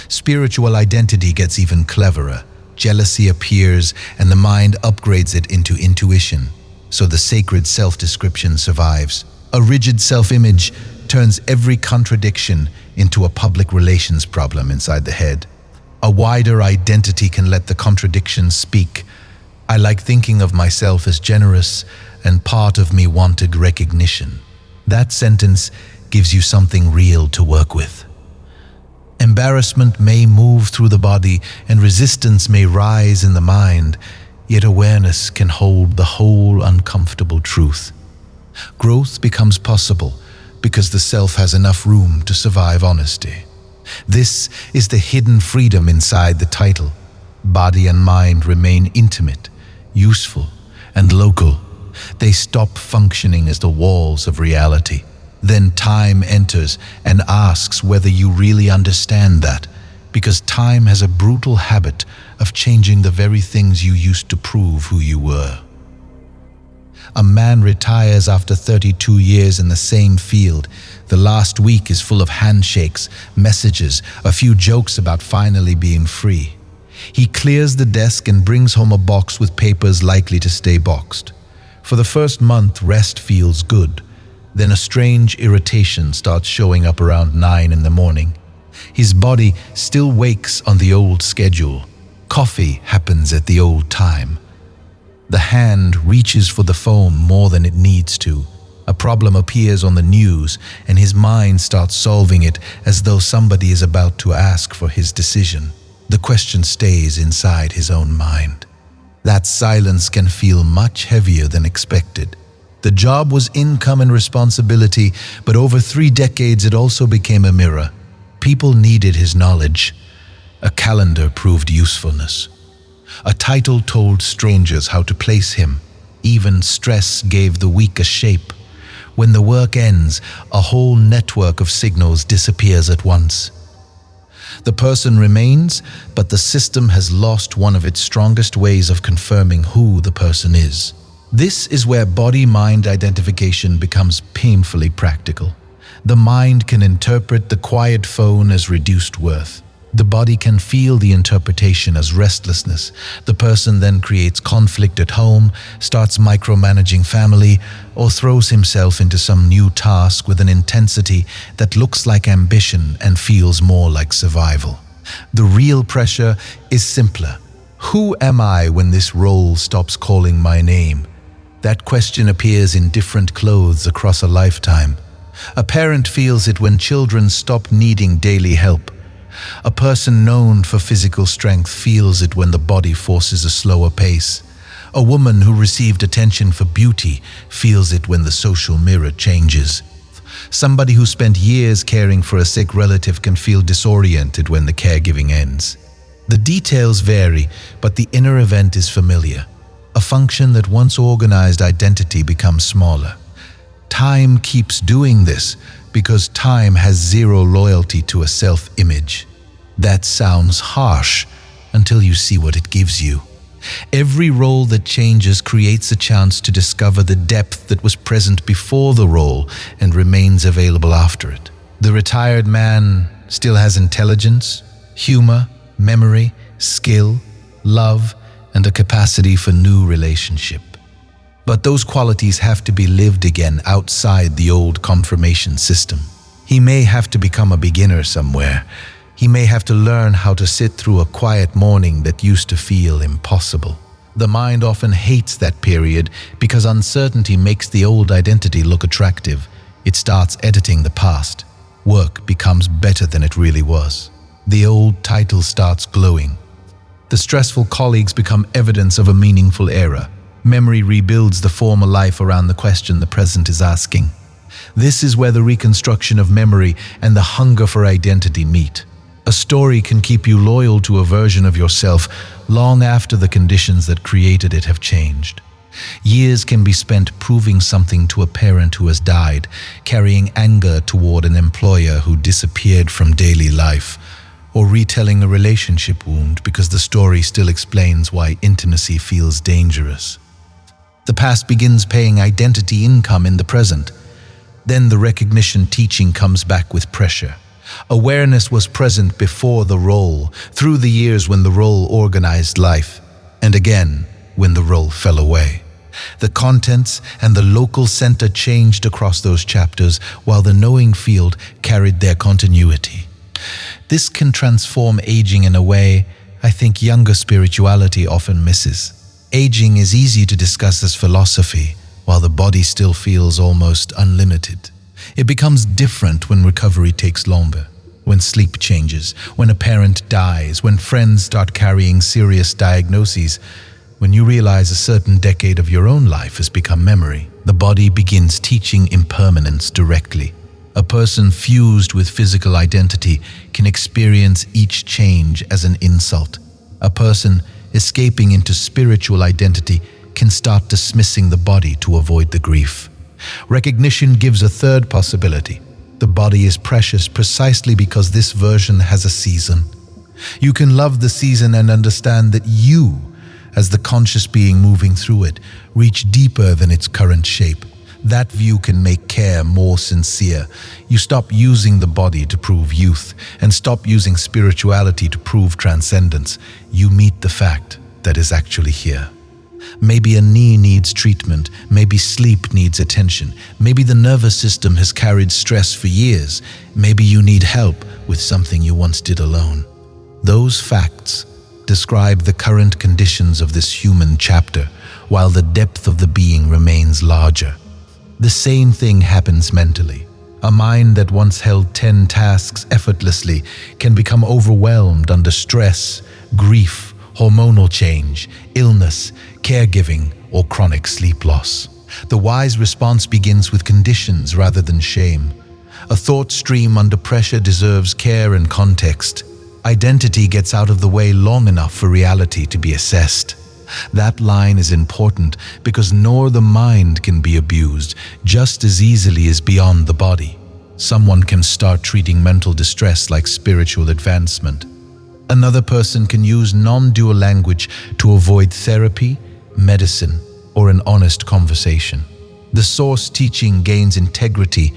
Spiritual identity gets even cleverer. Jealousy appears and the mind upgrades it into intuition, so the sacred self-description survives. A rigid self-image turns every contradiction into a public relations problem inside the head. A wider identity can let the contradictions speak. I like thinking of myself as generous, and part of me wanted recognition. That sentence gives you something real to work with. Embarrassment may move through the body and resistance may rise in the mind, yet awareness can hold the whole uncomfortable truth. Growth becomes possible because the self has enough room to survive honesty. This is the hidden freedom inside the title. Body and mind remain intimate, useful, and local. They stop functioning as the walls of reality. Then time enters and asks whether you really understand that, because time has a brutal habit of changing the very things you used to prove who you were. A man retires after 32 years in the same field. The last week is full of handshakes, messages, a few jokes about finally being free. He clears the desk and brings home a box with papers likely to stay boxed. For the first month, rest feels good. Then a strange irritation starts showing up around 9 in the morning. His body still wakes on the old schedule. Coffee happens at the old time. The hand reaches for the phone more than it needs to. A problem appears on the news, and his mind starts solving it as though somebody is about to ask for his decision. The question stays inside his own mind. That silence can feel much heavier than expected. The job was income and responsibility, but over 3 decades it also became a mirror. People needed his knowledge. A calendar proved usefulness. A title told strangers how to place him. Even stress gave the week a shape. When the work ends, a whole network of signals disappears at once. The person remains, but the system has lost one of its strongest ways of confirming who the person is. This is where body-mind identification becomes painfully practical. The mind can interpret the quiet phone as reduced worth. The body can feel the interpretation as restlessness. The person then creates conflict at home, starts micromanaging family, or throws himself into some new task with an intensity that looks like ambition and feels more like survival. The real pressure is simpler. Who am I when this role stops calling my name? That question appears in different clothes across a lifetime. A parent feels it when children stop needing daily help. A person known for physical strength feels it when the body forces a slower pace. A woman who received attention for beauty feels it when the social mirror changes. Somebody who spent years caring for a sick relative can feel disoriented when the caregiving ends. The details vary, but the inner event is familiar. A function that once organized identity becomes smaller. Time keeps doing this because time has zero loyalty to a self-image. That sounds harsh until you see what it gives you. Every role that changes creates a chance to discover the depth that was present before the role and remains available after it. The retired man still has intelligence, humor, memory, skill, love, and a capacity for new relationship. But those qualities have to be lived again outside the old confirmation system. He may have to become a beginner somewhere. He may have to learn how to sit through a quiet morning that used to feel impossible. The mind often hates that period because uncertainty makes the old identity look attractive. It starts editing the past. Work becomes better than it really was. The old title starts glowing. The stressful colleagues become evidence of a meaningful era. Memory rebuilds the former life around the question the present is asking. This is where the reconstruction of memory and the hunger for identity meet. A story can keep you loyal to a version of yourself long after the conditions that created it have changed. Years can be spent proving something to a parent who has died, carrying anger toward an employer who disappeared from daily life, or retelling a relationship wound because the story still explains why intimacy feels dangerous. The past begins paying identity income in the present. Then the recognition teaching comes back with pressure. Awareness was present before the role, through the years when the role organized life, and again when the role fell away. The contents and the local center changed across those chapters, while the knowing field carried their continuity. This can transform aging in a way I think younger spirituality often misses. Aging is easy to discuss as philosophy, while the body still feels almost unlimited. It becomes different when recovery takes longer, when sleep changes, when a parent dies, when friends start carrying serious diagnoses. When you realize a certain decade of your own life has become memory, the body begins teaching impermanence directly. A person fused with physical identity can experience each change as an insult. A person escaping into spiritual identity can start dismissing the body to avoid the grief. Recognition gives a third possibility. The body is precious precisely because this version has a season. You can love the season and understand that you, as the conscious being moving through it, reach deeper than its current shape. That view can make care more sincere. You stop using the body to prove youth and stop using spirituality to prove transcendence. You meet the fact that is actually here. Maybe a knee needs treatment, maybe sleep needs attention, maybe the nervous system has carried stress for years, maybe you need help with something you once did alone. Those facts describe the current conditions of this human chapter, while the depth of the being remains larger. The same thing happens mentally. A mind that once held 10 tasks effortlessly can become overwhelmed under stress, grief, hormonal change, illness, caregiving, or chronic sleep loss. The wise response begins with conditions rather than shame. A thought stream under pressure deserves care and context. Identity gets out of the way long enough for reality to be assessed. That line is important because nor the mind can be abused just as easily as beyond the body. Someone can start treating mental distress like spiritual advancement. Another person can use non-dual language to avoid therapy, medicine, or an honest conversation. The source teaching gains integrity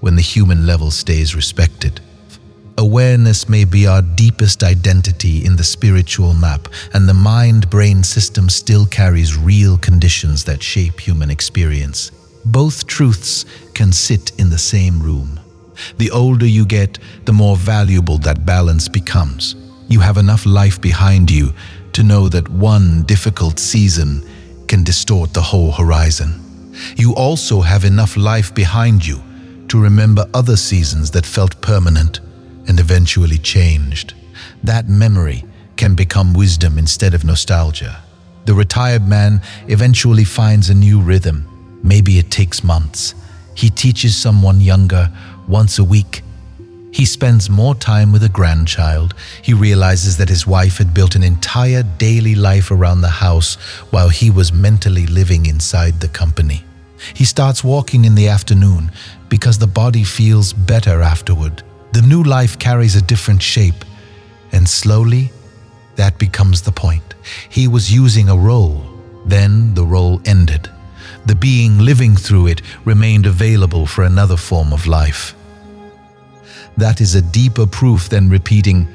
when the human level stays respected. Awareness may be our deepest identity in the spiritual map, and the mind-brain system still carries real conditions that shape human experience. Both truths can sit in the same room. The older you get, the more valuable that balance becomes. You have enough life behind you to know that one difficult season can distort the whole horizon. You also have enough life behind you to remember other seasons that felt permanent and eventually changed. That memory can become wisdom instead of nostalgia. The retired man eventually finds a new rhythm. Maybe it takes months. He teaches someone younger once a week. He spends more time with a grandchild. He realizes that his wife had built an entire daily life around the house while he was mentally living inside the company. He starts walking in the afternoon because the body feels better afterward. The new life carries a different shape, and slowly, that becomes the point. He was using a role, then the role ended. The being living through it remained available for another form of life. That is a deeper proof than repeating,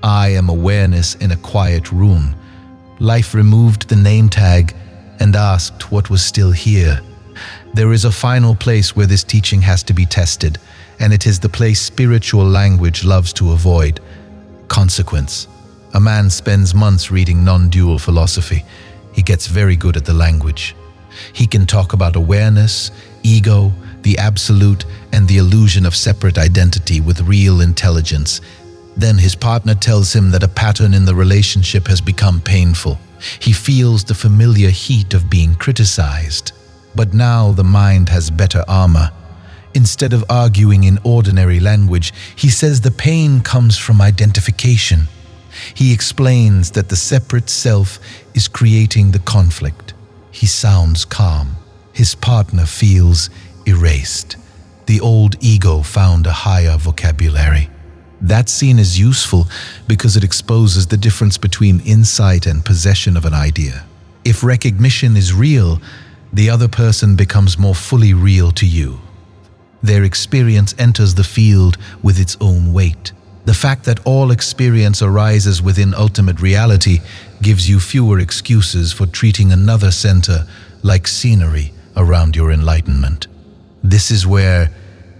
"I am awareness in a quiet room." Life removed the name tag and asked what was still here. There is a final place where this teaching has to be tested, and it is the place spiritual language loves to avoid. Consequence. A man spends months reading non-dual philosophy. He gets very good at the language. He can talk about awareness, ego, the absolute, and the illusion of separate identity with real intelligence. Then his partner tells him that a pattern in the relationship has become painful. He feels the familiar heat of being criticized. But now the mind has better armor. Instead of arguing in ordinary language, he says the pain comes from identification. He explains that the separate self is creating the conflict. He sounds calm. His partner feels erased. The old ego found a higher vocabulary. That scene is useful because it exposes the difference between insight and possession of an idea. If recognition is real, the other person becomes more fully real to you. Their experience enters the field with its own weight. The fact that all experience arises within ultimate reality gives you fewer excuses for treating another center like scenery around your enlightenment. This is where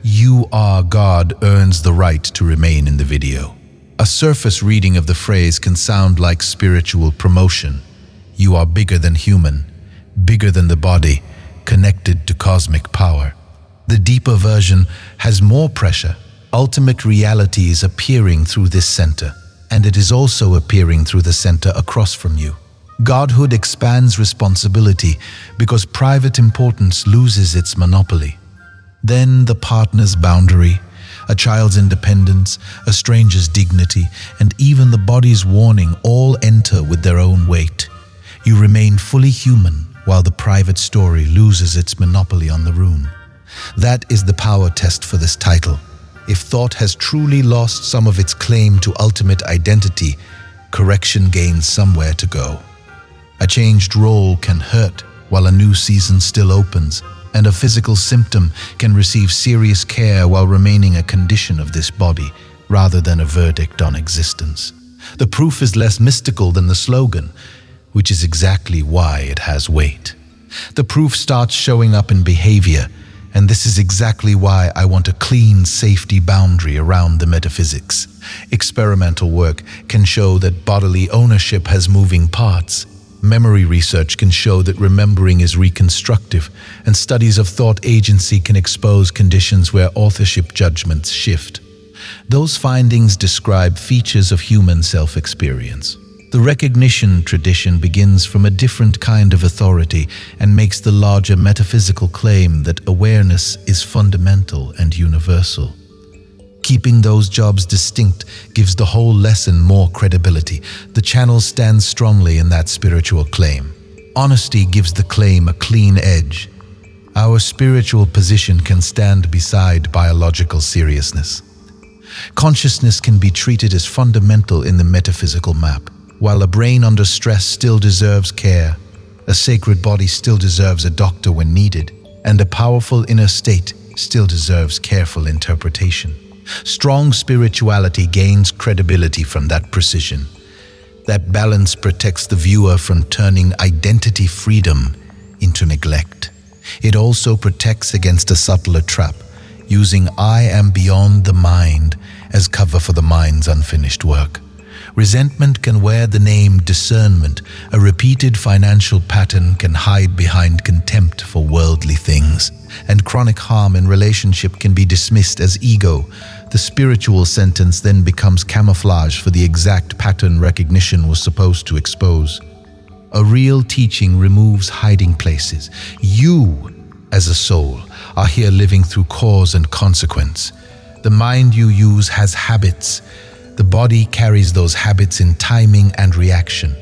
"you are God" earns the right to remain in the video. A surface reading of the phrase can sound like spiritual promotion. You are bigger than human, bigger than the body, connected to cosmic power. The deeper version has more pressure. Ultimate reality is appearing through this center, and it is also appearing through the center across from you. Godhood expands responsibility because private importance loses its monopoly. Then the partner's boundary, a child's independence, a stranger's dignity, and even the body's warning all enter with their own weight. You remain fully human while the private story loses its monopoly on the room. That is the power test for this title. If thought has truly lost some of its claim to ultimate identity, correction gains somewhere to go. A changed role can hurt while a new season still opens, and a physical symptom can receive serious care while remaining a condition of this body rather than a verdict on existence. The proof is less mystical than the slogan, which is exactly why it has weight. The proof starts showing up in behavior, and this is exactly why I want a clean safety boundary around the metaphysics. Experimental work can show that bodily ownership has moving parts. Memory research can show that remembering is reconstructive, and studies of thought agency can expose conditions where authorship judgments shift. Those findings describe features of human self-experience. The recognition tradition begins from a different kind of authority and makes the larger metaphysical claim that awareness is fundamental and universal. Keeping those jobs distinct gives the whole lesson more credibility. The channel stands strongly in that spiritual claim. Honesty gives the claim a clean edge. Our spiritual position can stand beside biological seriousness. Consciousness can be treated as fundamental in the metaphysical map. While a brain under stress still deserves care, a sacred body still deserves a doctor when needed, and a powerful inner state still deserves careful interpretation. Strong spirituality gains credibility from that precision. That balance protects the viewer from turning identity freedom into neglect. It also protects against a subtler trap, using "I am beyond the mind" as cover for the mind's unfinished work. Resentment can wear the name discernment. A repeated financial pattern can hide behind contempt for worldly things. And chronic harm in relationship can be dismissed as ego. The spiritual sentence then becomes camouflage for the exact pattern recognition was supposed to expose. A real teaching removes hiding places. You, as a soul, are here living through cause and consequence. The mind you use has habits. The body carries those habits in timing and reaction.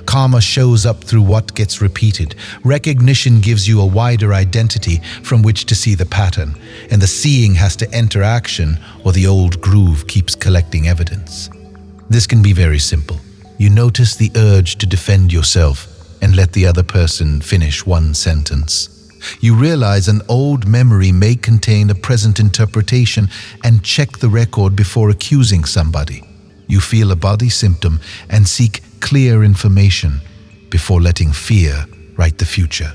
Karma shows up through what gets repeated. Recognition gives you a wider identity from which to see the pattern, and the seeing has to enter action or the old groove keeps collecting evidence. This can be very simple. You notice the urge to defend yourself and let the other person finish one sentence. You realize an old memory may contain a present interpretation and check the record before accusing somebody. You feel a body symptom and seek clear information before letting fear write the future.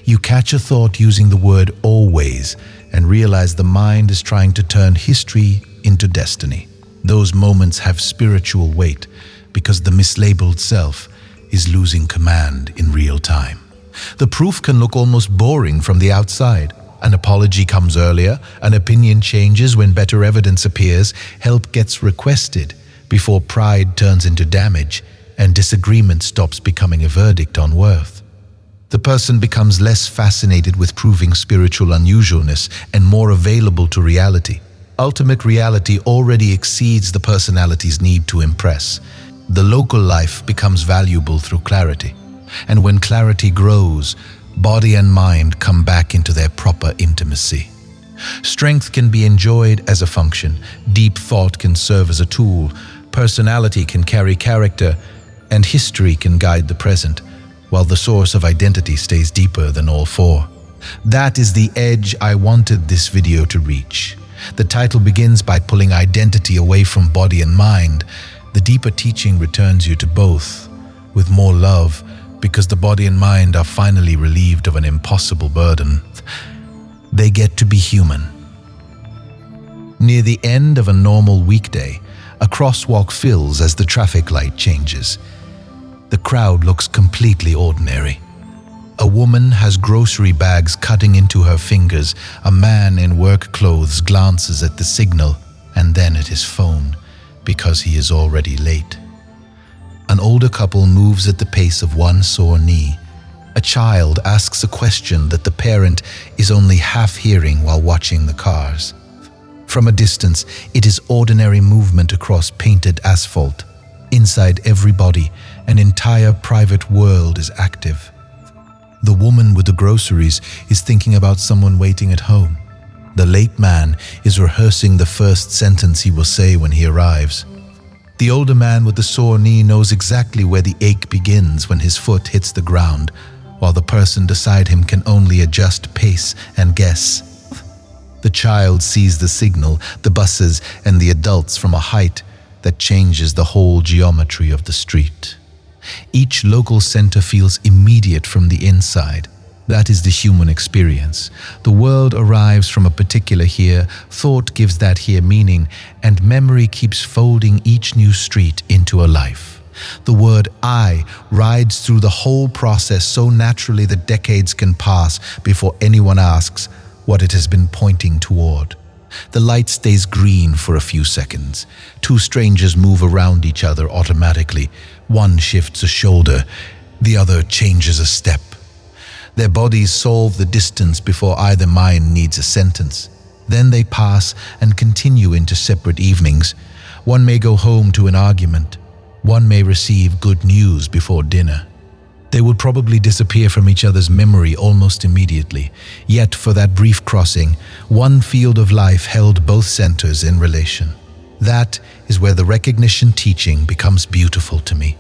You catch a thought using the word always and realize the mind is trying to turn history into destiny. Those moments have spiritual weight because the mislabeled self is losing command in real time. The proof can look almost boring from the outside. An apology comes earlier, an opinion changes when better evidence appears, help gets requested before pride turns into damage and disagreement stops becoming a verdict on worth. The person becomes less fascinated with proving spiritual unusualness and more available to reality. Ultimate reality already exceeds the personality's need to impress. The local life becomes valuable through clarity. And when clarity grows, body and mind come back into their proper intimacy. Strength can be enjoyed as a function, deep thought can serve as a tool, personality can carry character, and history can guide the present, while the source of identity stays deeper than all four. That is the edge I wanted this video to reach. The title begins by pulling identity away from body and mind. The deeper teaching returns you to both, with more love, because the body and mind are finally relieved of an impossible burden. They get to be human. Near the end of a normal weekday, a crosswalk fills as the traffic light changes. The crowd looks completely ordinary. A woman has grocery bags cutting into her fingers. A man in work clothes glances at the signal and then at his phone because he is already late. An older couple moves at the pace of one sore knee. A child asks a question that the parent is only half hearing while watching the cars. From a distance, it is ordinary movement across painted asphalt. Inside every body, an entire private world is active. The woman with the groceries is thinking about someone waiting at home. The late man is rehearsing the first sentence he will say when he arrives. The older man with the sore knee knows exactly where the ache begins when his foot hits the ground, while the person beside him can only adjust pace and guess. The child sees the signal, the buses, and the adults from a height that changes the whole geometry of the street. Each local center feels immediate from the inside. That is the human experience. The world arrives from a particular here, thought gives that here meaning, and memory keeps folding each new street into a life. The word I rides through the whole process so naturally that decades can pass before anyone asks what it has been pointing toward. The light stays green for a few seconds. Two strangers move around each other automatically. One shifts a shoulder, the other changes a step. Their bodies solve the distance before either mind needs a sentence. Then they pass and continue into separate evenings. One may go home to an argument. One may receive good news before dinner. They would probably disappear from each other's memory almost immediately. Yet for that brief crossing, one field of life held both centers in relation. That is where the recognition teaching becomes beautiful to me.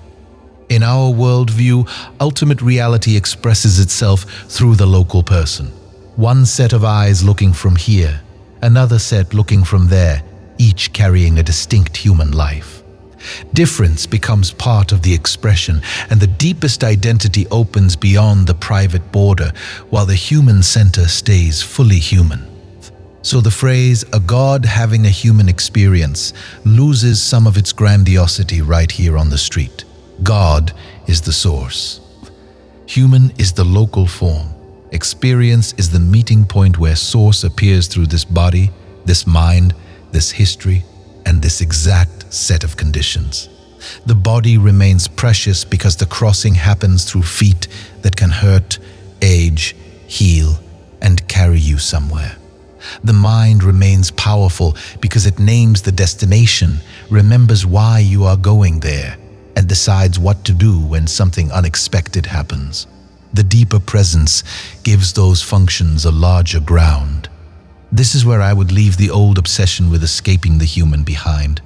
In our worldview, ultimate reality expresses itself through the local person. One set of eyes looking from here, another set looking from there, each carrying a distinct human life. Difference becomes part of the expression, and the deepest identity opens beyond the private border, while the human center stays fully human. So the phrase, "a God having a human experience," loses some of its grandiosity right here on the street. God is the source. Human is the local form. Experience is the meeting point where source appears through this body, this mind, this history, and this exact set of conditions. The body remains precious because the crossing happens through feet that can hurt, age, heal, and carry you somewhere. The mind remains powerful because it names the destination, remembers why you are going there, and decides what to do when something unexpected happens. The deeper presence gives those functions a larger ground. This is where I would leave the old obsession with escaping the human behind.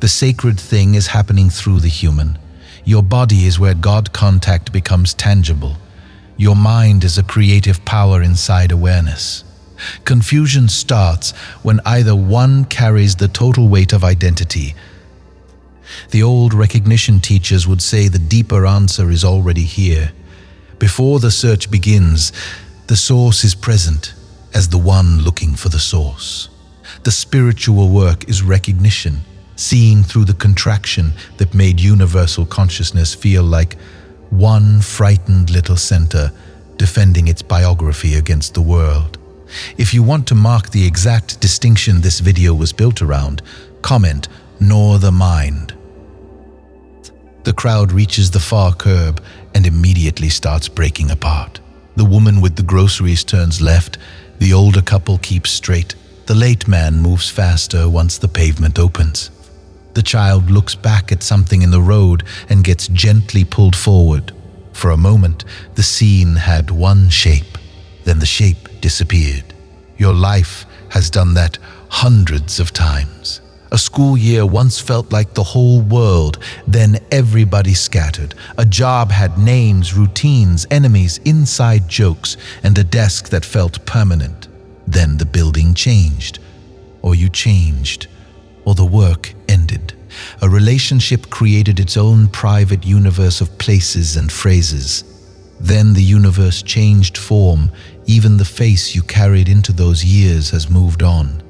The sacred thing is happening through the human. Your body is where God contact becomes tangible. Your mind is a creative power inside awareness. Confusion starts when either one carries the total weight of identity. The old recognition teachers would say the deeper answer is already here. Before the search begins, the source is present as the one looking for the source. The spiritual work is recognition, seeing through the contraction that made universal consciousness feel like one frightened little center defending its biography against the world. If you want to mark the exact distinction this video was built around, comment "Nor the mind." The crowd reaches the far curb and immediately starts breaking apart. The woman with the groceries turns left, the older couple keeps straight, the late man moves faster once the pavement opens. The child looks back at something in the road and gets gently pulled forward. For a moment, the scene had one shape, then the shape disappeared. Your life has done that hundreds of times. A school year once felt like the whole world, then everybody scattered. A job had names, routines, enemies, inside jokes, and a desk that felt permanent. Then the building changed, or you changed, or the work ended. A relationship created its own private universe of places and phrases. Then the universe changed form. Even the face you carried into those years has moved on.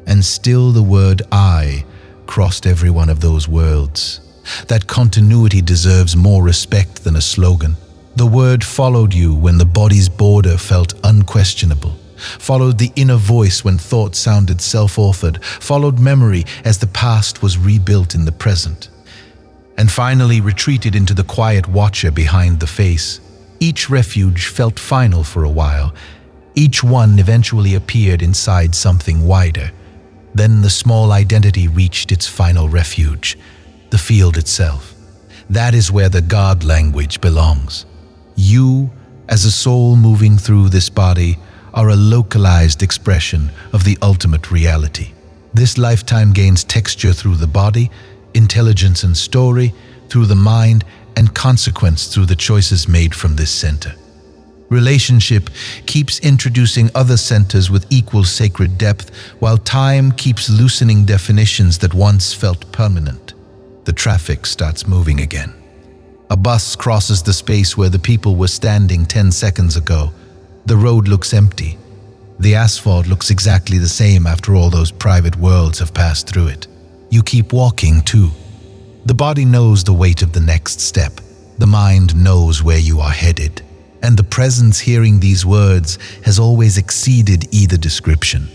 And still the word "I" crossed every one of those worlds. That continuity deserves more respect than a slogan. The word followed you when the body's border felt unquestionable, followed the inner voice when thought sounded self-authored, followed memory as the past was rebuilt in the present, and finally retreated into the quiet watcher behind the face. Each refuge felt final for a while. Each one eventually appeared inside something wider. Then the small identity reached its final refuge, the field itself. That is where the God language belongs. You, as a soul moving through this body, are a localized expression of the ultimate reality. This lifetime gains texture through the body, intelligence and story through the mind, and consequence through the choices made from this center. Relationship keeps introducing other centers with equal sacred depth, while time keeps loosening definitions that once felt permanent. The traffic starts moving again. A bus crosses the space where the people were standing 10 seconds ago. The road looks empty. The asphalt looks exactly the same after all those private worlds have passed through it. You keep walking too. The body knows the weight of the next step. The mind knows where you are headed. And the presence hearing these words has always exceeded either description.